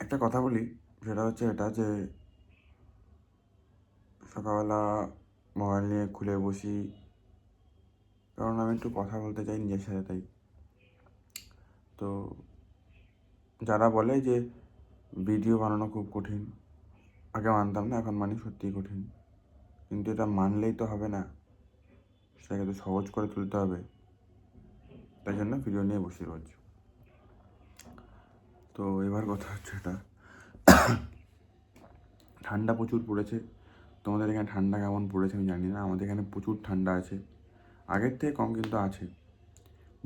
একটা কথা বলি, সেটা হচ্ছে এটা যে সকালবেলা মোবাইল নিয়ে খুলে বসি, কারণ আমি একটু কথা বলতে চাই নিজের সাথে। তাই তো যারা বলে যে ভিডিও বানানো খুব কঠিন, আগে মানতাম না, এখন মানি সত্যিই কঠিন। কিন্তু এটা মানলেই তো হবে না, সেটাকে তো সহজ করে তুলতে হবে। তাই জন্য ভিডিও নিয়ে বসি রোজ। তো এবার কথা হচ্ছে এটা, ঠান্ডা প্রচুর পড়েছে। তোমাদের এখানে ঠান্ডা কেমন পড়েছে আমি জানি না, আমাদের এখানে প্রচুর ঠান্ডা আছে, আগের থেকে কম কিন্তু আছে।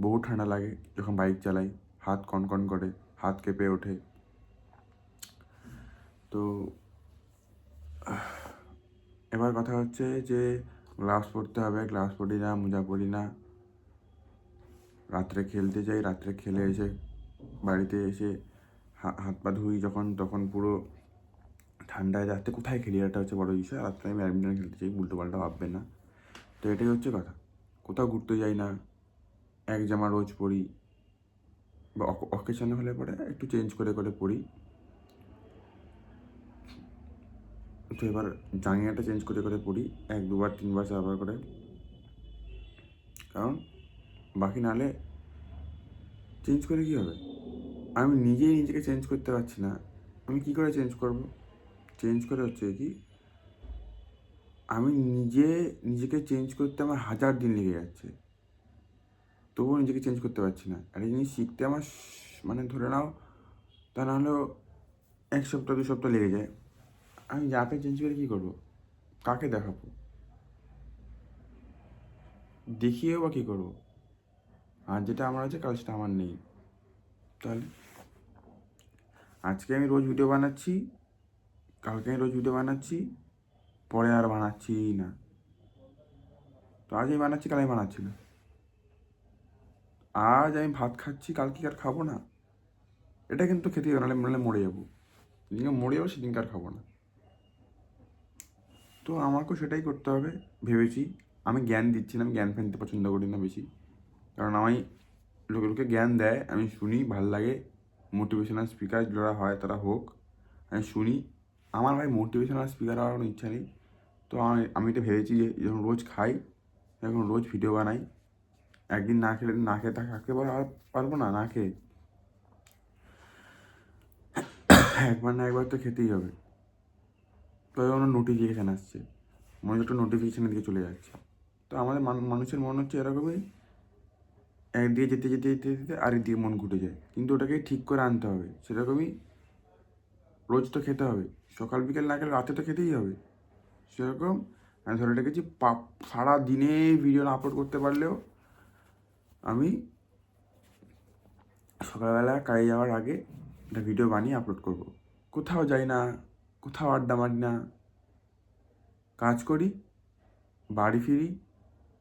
বহু ঠান্ডা লাগে যখন বাইক চালাই, হাত কনকন করে, হাত কেঁপে ওঠে। তো এবার কথা হচ্ছে যে গ্লাভস পরতে হবে, গ্লাভস পরি না, মোজা পরি না। রাত্রে খেলতে যাই, রাত্রে খেলে এসে বাড়িতে এসে হাত পা ধুই যখন, তখন পুরো ঠান্ডায়। রাত্রে কোথায় খেলি, এটা হচ্ছে বড় বিষয়। রাত্রে আমি ব্যাডমিন্টন খেলতে চাই, উল্টো পাল্টা ভাববে না। তো এটাই হচ্ছে কথা। কোথাও ঘুরতে যাই না, এক জামা রোজ পরি, বা অকেশনে হলে পরে একটু চেঞ্জ করে করে পরি। তো এবার জাঙ্গিয়াটা চেঞ্জ করে করে পরি, 1 2 বার 3 বার 4 বার করে, কারণ বাকি নাহলে চেঞ্জ করে কী হবে? আমি নিজেই নিজেকে চেঞ্জ করতে পারছি না, আমি কী করে চেঞ্জ করব? চেঞ্জ করে হচ্ছে কি, আমি নিজেকে চেঞ্জ করতে আমার 1000 দিন লেগে যাচ্ছে, তবুও নিজেকে চেঞ্জ করতে পারছি না। আর এই জিনিস শিখতে আমার মানে ধরে নাও, তা নাহলেও 1 সপ্তাহ 2 সপ্তাহ লেগে যায়। আমি যাকে চেঞ্জ করে কী করবো? কাকে দেখাবো? দেখিয়েও বা কী করবো? আর যেটা আমার আছে, কাল সেটা আমার নেই। তাহলে আজকে আমি রোজ ভিডিও বানাচ্ছি, কালকে আমি রোজ ভিডিও বানাচ্ছি, পরে আর বানাচ্ছি না। তো আজ আমি বানাচ্ছি, কাল আমি বানাচ্ছি না। আজ আমি ভাত খাচ্ছি, কালকে আর খাবো না, এটা কিন্তু খেতেই হবে, নাহলে মরে যাবো। যেদিনকে মরে যাবো সেদিনকে আর খাবো না। তো আমাকেও সেটাই করতে হবে ভেবেছি। আমি জ্ঞান দিচ্ছি না, আমি জ্ঞান ফেলতে পছন্দ করি না বেশি, কারণ আমি লোকে লোকে জ্ঞান দেয়, আমি শুনি, ভাল লাগে। মোটিভেশনাল স্পিকার যারা হয় তারা হোক, আমি শুনি। আমার ভাই মোটিভেশনাল স্পিকার হওয়ার কোনো ইচ্ছা নেই। তো আমি এটা ভেবেছি যে যখন রোজ খাই, যখন রোজ ভিডিও বানাই, একদিন না খেলে না খেয়ে থাকতে পারবো না, না খেয়ে। একবার না একবার তো খেতেই হবে। তো আমার নোটিফিকেশান আসছে, মনে হচ্ছে একটা নোটিফিকেশানের দিকে চলে যাচ্ছে। তো আমাদের মানুষের মন হচ্ছে এরকমই, একদিকে যেতে যেতে যেতে যেতে আরেকদিকে মন ঘুরে যায়। কিন্তু ওটাকে ঠিক করে আনতে হবে। সেরকমই রোজ তো খেতে হবে, সকাল বিকেল না খেলে রাতে তো খেতেই হবে। সেরকম আমি ধরে রেখেছি, সারা দিনে ভিডিও না আপলোড করতে পারলেও আমি সকালবেলা কাজে যাওয়ার আগে একটা ভিডিও বানিয়ে আপলোড করব। কোথাও যাই না, কোথাও আড্ডা মারি না, কাজ করি, বাড়ি ফিরি,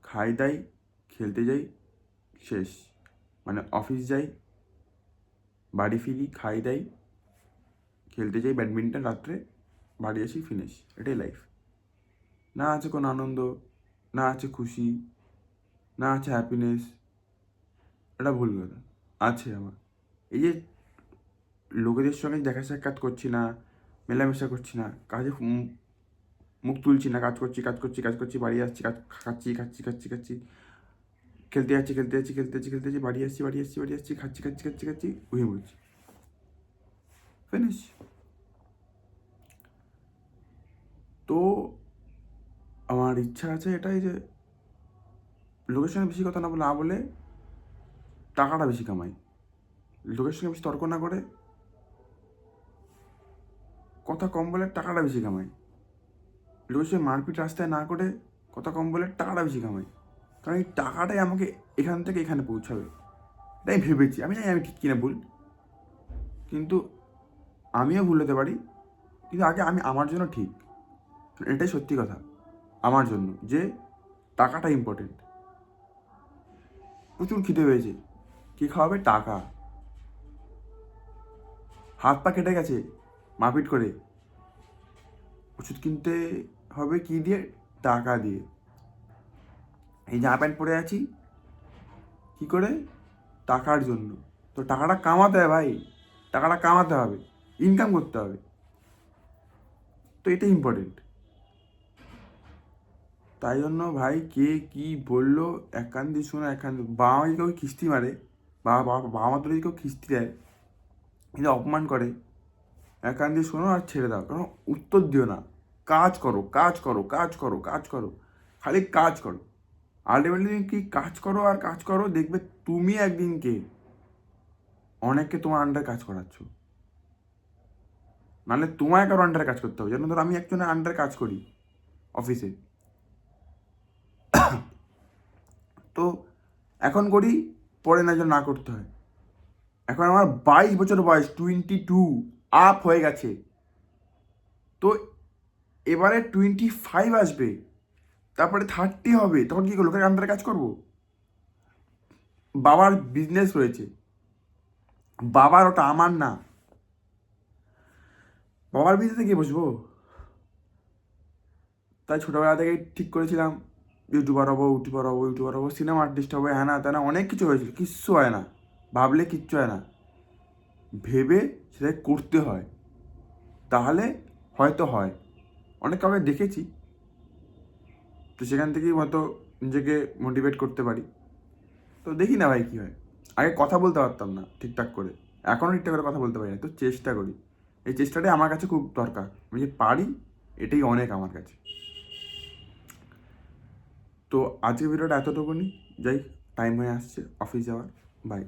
খাই দাই, খেলতে যাই, শেষ। মানে অফিস যাই, বাড়ি ফিরি, খাই দাই, খেলতে যাই ব্যাডমিন্টন, রাত্রে বাড়ি আসি, ফিনিশ। এটাই লাইফ। না আছে কোনো আনন্দ, না আছে খুশি, না আছে হ্যাপিনেস। এটা ভুল কথা। আছে আমার। এই যে লোকেদের সঙ্গে দেখা সাক্ষাৎ করছি না, মেলামেশা করছি না, কাজে মুখ তুলছি না, কাজ করছি কাজ করছি কাজ করছি, বাড়ি আসছি, কাজ খাচ্ছি খাচ্ছি খাচ্ছি খাচ্ছি, খেলতে যাচ্ছি খেলতে যাচ্ছি খেলতে যাচ্ছি খেলতে যাচ্ছি, বাড়ি আসছি বাড়ি আসছি বাড়ি আসছি, খাচ্ছি খাচ্ছি খাচ্ছি খাচ্ছি, ঘুমিয়ে পড়ছি, ফিনিশ। তো আমার ইচ্ছা আছে এটাই যে লোকের সঙ্গে বেশি কথা না বলে টাকাটা বেশি কামাই। লোকের সঙ্গে বেশি তর্ক না করে কথা কম বলে টাকাটা বেশি কামাই। লোকের সঙ্গে মারপিট রাস্তায় না করে কথা কম বলে টাকাটা বেশি কামাই। কারণ এই টাকাটাই আমাকে এখান থেকে এখানে পৌঁছাবে, তাই ভেবেছি। আমি জানি আমি ঠিক কিনা ভুল, কিন্তু আমিও ভুল হতে পারি। কিন্তু আগে আমি আমার জন্য ঠিক, এটাই সত্যি কথা আমার জন্য, যে টাকাটা ইম্পর্টেন্ট। প্রচুর খিদে পেয়েছে, কী খাওয়াবে? টাকা। হাত পা কেটে গেছে মারপিট করে, ওষুধ কিনতে হবে কি দিয়ে? টাকা দিয়ে। এই জামা প্যান্ট পরে আছি কী করে? টাকার জন্য। তো টাকাটা কামাতে হবে ভাই, টাকাটা কামাতে হবে। ইনকাম করতে হবে। তো এটা ইম্পর্টেন্ট। তাই জন্য ভাই কে কী বললো এক কান দিয়ে শোনো, এক কান দিয়ে বাবা মা যদি কেউ খিস্তি মারে, বাবা মা তো যদি কেউ খিস্তি দেয়, যদি অপমান করে, এক কান দিয়ে শোনো আর ছেড়ে দাও। কারণ উত্তর দিও না, কাজ করো, কাজ করো, কাজ করো, কাজ করো, খালি কাজ করো। আলটিমেটলি তুমি কি কাজ করো আর কাজ করো, দেখবে তুমি একদিনকে অনেককে তোমার আন্ডারে কাজ করাচ্ছ। নাহলে তোমায় কারো আন্ডারে কাজ করতে হবে। যেন ধরো আমি একজনের আন্ডারে কাজ করি অফিসে, তো এখন করি, পরে না যেন না করতে হয়। এখন আমার 22 বছর বয়স, 22 আপ হয়ে গেছে। তো এবারে 25 আসবে, তারপরে 30 হবে, তখন কী করবো? লোকের আন্ডারে কাজ করবো? বাবার বিজনেস রয়েছে, বাবার, ওটা আমার না। বাবার বিজনেসে গিয়ে বসবো? তাই ছোটোবেলা থেকেই ঠিক করেছিলাম ইউটিউবার হবো, ইউটিউবার হবো, সিনেমা আর্টিস্ট হবো, হ্যাঁ না তা না, অনেক কিছু হয়েছিল। কিচ্ছু হয় না, ভাবলে কিচ্ছু হয় না, ভেবে সেটাই করতে হয়, তাহলে হয়তো হয়। অনেক কাউকে দেখেছি, তো সেখান থেকেই হয়তো নিজেকে মোটিভেট করতে পারি। তো দেখি না ভাই কী হয়। আগে কথা বলতে পারতাম না ঠিকঠাক করে, এখনও ঠিকঠাক করে কথা বলতে পারি না, তো চেষ্টা করি। এই চেষ্টাটাই আমার কাছে খুব দরকার। আমি যে পারি, এটাই অনেক আমার কাছে। তো আজকের ভিডিওটা এতটুকুনি, যাই, টাইম হয়ে আসছে অফিস যাওয়ার। বাই।